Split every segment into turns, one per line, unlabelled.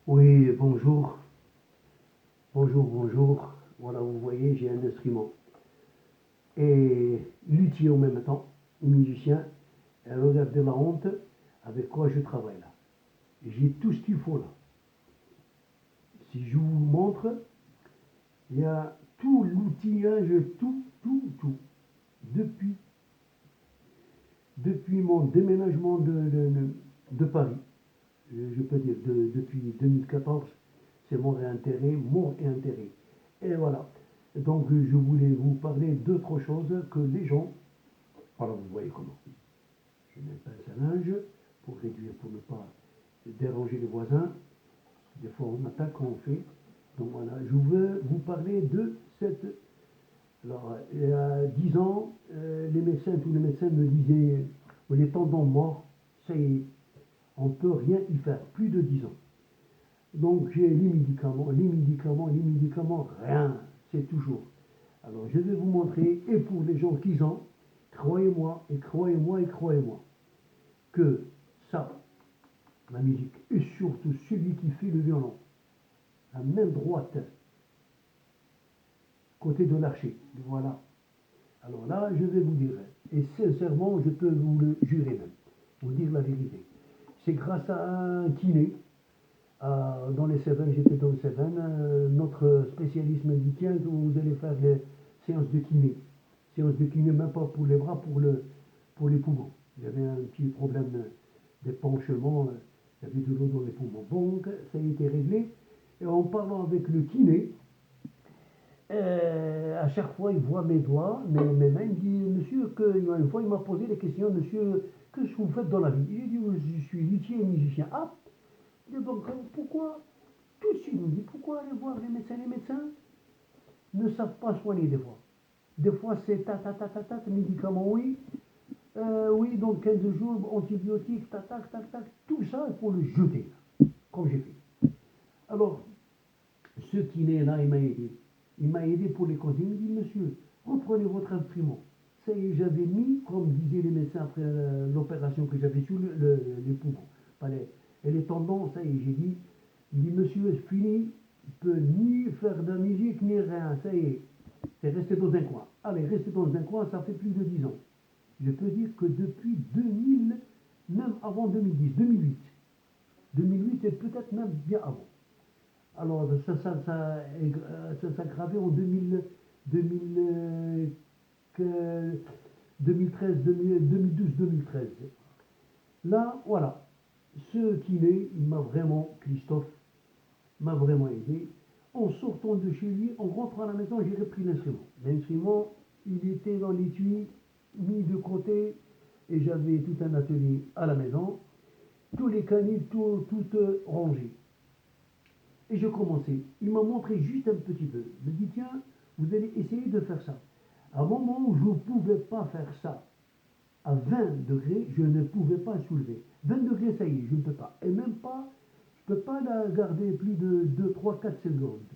Oui, bonjour, bonjour, bonjour. Voilà, vous voyez, j'ai un instrument. Et luthier en même temps, musicien. Et regardez la honte avec quoi je travaille là. J'ai tout ce qu'il faut là. Si je vous montre, il y a tout l'outillage, tout. Depuis, depuis mon déménagement de Paris, je peux dire depuis 2014, c'est mon réintérêt, mon réintérêt. Et voilà. Donc je voulais vous parler d'autre chose que les gens. Voilà, vous voyez comment. Je mets un pince à linge pour réduire, pour ne pas déranger les voisins. Des fois on attaque quand on fait. Donc voilà, je veux vous parler de cette. Alors, il y a 10 ans, tous les médecins me disaient, les tendons morts, ça y est, on ne peut rien y faire, plus de 10 ans. Donc j'ai les médicaments, rien, c'est toujours. Alors je vais vous montrer, et pour les gens qui ont, croyez-moi, et croyez-moi, et croyez-moi, que ça, la musique, et surtout celui qui fait le violon, la main droite, côté de l'archer, voilà. Alors là, je vais vous dire, et sincèrement, je peux vous le jurer même, vous dire la vérité. C'est grâce à un kiné, dans les Cévennes, j'étais dans les Cévennes, notre spécialiste m'a dit, tiens, vous allez faire les séances de kiné. Séances de kiné, même pas pour les bras, pour les poumons. J'avais un petit problème d'épanchement, il y avait de l'eau dans les poumons. Donc, ça a été réglé. Et en parlant avec le kiné, à chaque fois, il voit mes doigts, mes mains, il me dit, monsieur, une fois, il m'a posé des questions, monsieur, qu'est-ce que vous faites dans la vie? J'ai dit, oui, je suis luthier et musicien. Ah, donc, pourquoi tout de suite, il me dit, pourquoi aller voir les médecins? Les médecins ne savent pas soigner des fois. Des fois, c'est ta, médicaments, oui. Oui, donc 15 jours, antibiotiques, tac. Tout ça, il faut le jeter, comme j'ai fait. Alors, ce kiné-là, il m'a aidé. Il m'a aidé pour les conseils. Il me dit, monsieur, reprenez votre instrument. Ça y est, j'avais mis, comme disaient les médecins après l'opération que j'avais sur les poumons. Et les tendons, ça y est, j'ai dit, il dit, monsieur, c'est fini, il peut ni faire de la musique, ni rien, ça y est, c'est resté dans un coin. Allez, rester dans un coin, ça fait plus de 10 ans. Je peux dire que depuis 2000, même avant 2010, 2008, 2008 et peut-être même bien avant. Alors, ça s'est aggravé en 2000, 2000, 2013, 2012, 2013. Là, voilà, ce kiné, il m'a vraiment, Christophe, m'a vraiment aidé. En sortant de chez lui, en rentrant à la maison, j'ai repris l'instrument. L'instrument, il était dans l'étui, mis de côté, et j'avais tout un atelier à la maison, tous les canines, tout rangé. Et je commençais. Il m'a montré juste un petit peu. Il me dit, tiens, vous allez essayer de faire ça. À un moment où je ne pouvais pas faire ça, à 20 degrés, je ne pouvais pas soulever. 20 degrés, ça y est, je ne peux pas. Et même pas, je ne peux pas la garder plus de 2, 3, 4 secondes.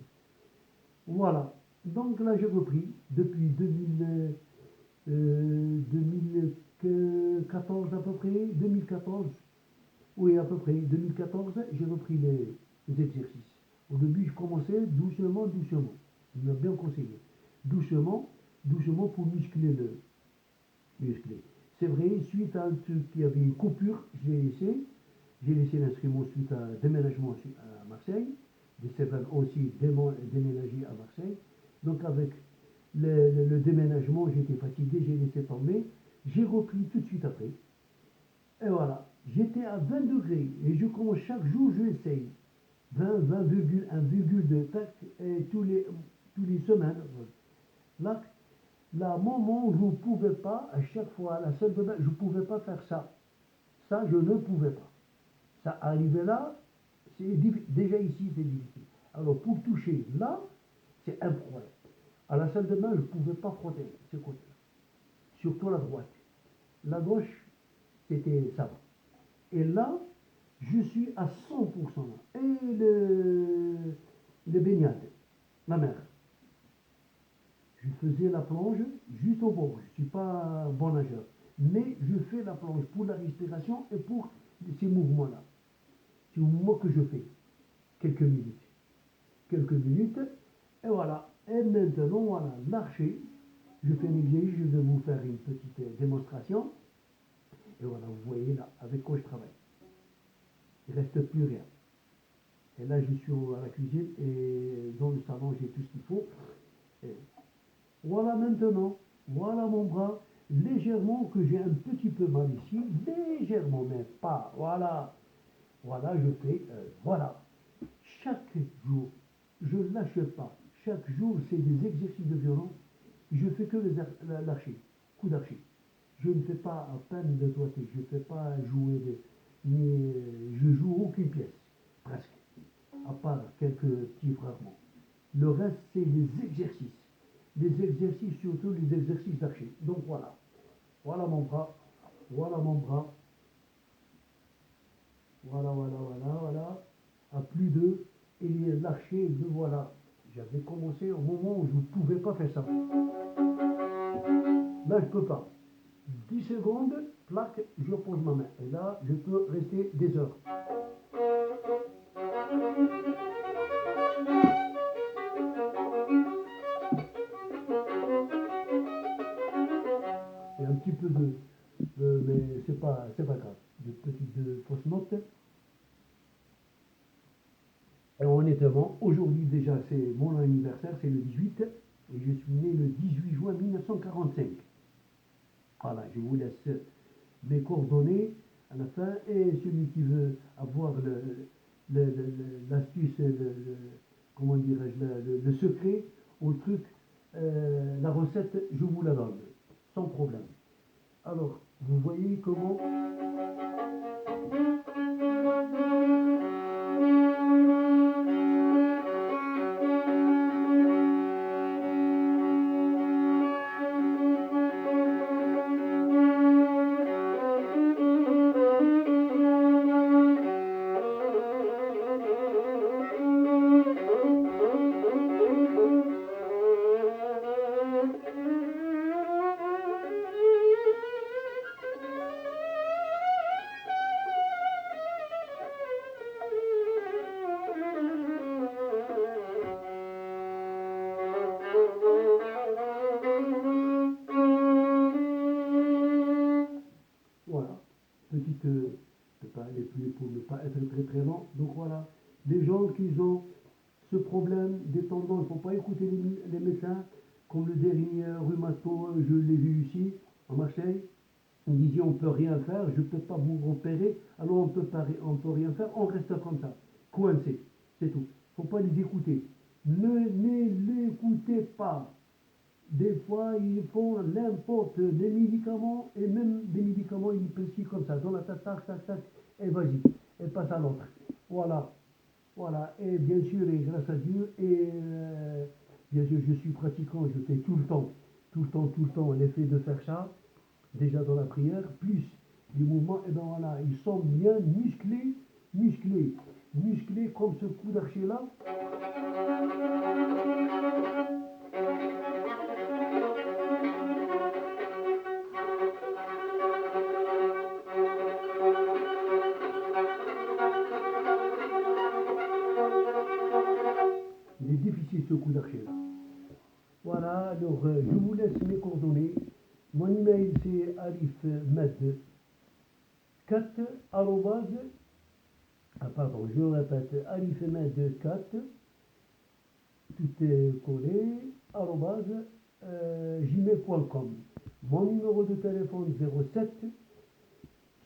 Voilà. Donc là, j'ai repris depuis 2014 à peu près, 2014, oui, à peu près, 2014, j'ai repris les exercices. Au début, je commençais doucement. Il m'a bien conseillé. Doucement, doucement pour muscler. C'est vrai, suite à un truc, il y avait une coupure, je l'ai laissé. J'ai laissé l'instrument suite à un déménagement à Marseille. Des Cévennes aussi déménagé à Marseille. Donc avec le déménagement, j'étais fatigué, j'ai laissé tomber. J'ai repris tout de suite après. Et voilà, j'étais à 20 degrés et je commence chaque jour, je essaye. 20,1,2 tac, et tous les semaines. Là, là, moment où je ne pouvais pas, à chaque fois, à la salle de bain, je ne pouvais pas faire ça. Ça, je ne pouvais pas. Ça arrivait là, déjà ici, c'est difficile. Alors, pour toucher là, c'est un problème. À la salle de bain, je ne pouvais pas frotter ce côté-là. Surtout la droite. La gauche, c'était ça va. Et là, je suis à 100% là. Et les baignades, la mer. Je faisais la plonge juste au bord. Je ne suis pas bon nageur. Mais je fais la plonge pour la respiration et pour ces mouvements-là. C'est le mouvement que je fais. quelques minutes. Quelques minutes, et voilà. Et maintenant, voilà, l'archer. Je fais un exercice, je vais vous faire une petite démonstration. Et voilà, vous voyez là, avec quoi je travaille. Il ne reste plus rien. Et là, je suis à la cuisine et dans le salon, j'ai tout ce qu'il faut. Et voilà maintenant, voilà mon bras, légèrement que j'ai un petit peu mal ici, légèrement, mais pas, voilà. Voilà, je fais, voilà. Chaque jour, je ne lâche pas. Chaque jour, c'est des exercices de violon. Je fais que l'archer, coup d'archer. Je ne fais pas à peine de doigté, je ne fais pas jouer ni je joue aucune pièce, presque, à part quelques tirs rarement. Le reste, c'est les exercices. Les exercices, surtout les exercices d'archer. Donc voilà. Voilà mon bras. Voilà mon bras. Voilà, voilà, voilà, voilà. À plus de. Et l'archer, le voilà. J'avais commencé au moment où je ne pouvais pas faire ça. Là, je ne peux pas. 10 secondes, plaque, je pose ma main. Et là, je peux rester des heures. Et un petit peu mais c'est pas grave. De petites fausses notes. Et honnêtement, aujourd'hui déjà, c'est mon anniversaire, c'est le 18, et je suis né le 18 juin 1945. Voilà, je vous laisse mes coordonnées à la fin, et celui qui veut avoir l'astuce, comment dirais-je, le secret au truc, la recette, je vous la donne, sans problème. Alors, vous voyez comment. Voilà, petite, je ne peux pas aller plus pour ne pas être très très lent. Donc voilà, les gens qui ont ce problème des tendons, il ne faut pas écouter les médecins, comme le dernier rhumato, je l'ai vu ici, à Marseille. Il disait on ne peut rien faire, je ne peux pas vous repérer, alors on peut rien faire, on reste comme ça, coincé, c'est tout. Il ne faut pas les écouter. Ne l'écoutez pas. Des fois, ils font n'importe les médicaments, et même des médicaments, ils prescrivent comme ça, dans la tac, tac, tac, tac, et vas-y, et passe à l'autre. Voilà, voilà, et bien sûr, et grâce à Dieu, et bien sûr, je suis pratiquant, je fais tout le temps, tout le temps, tout le temps, l'effet de faire ça, déjà dans la prière, plus les mouvements, et ben voilà, ils sont bien musclés, musclés, musclés comme ce coup d'archer là. Il est difficile ce coup d'archer là. Voilà, alors je vous laisse mes coordonnées. Mon email c'est arifmed4 arrobase, pardon, je répète, arifmed4, tout est collé, arrobase, gmail.com. Mon numéro de téléphone 07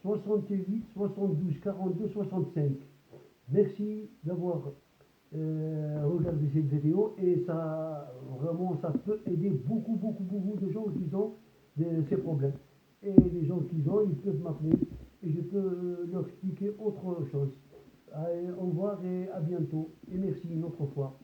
68 72 42 65. Merci d'avoir regardé cette vidéo, et ça, vraiment, ça peut aider beaucoup, beaucoup, beaucoup de gens qui ont ces problèmes. Et les gens qui ont, ils peuvent m'appeler et je peux leur expliquer autre chose. Allez, au revoir et à bientôt. Et merci une autre fois.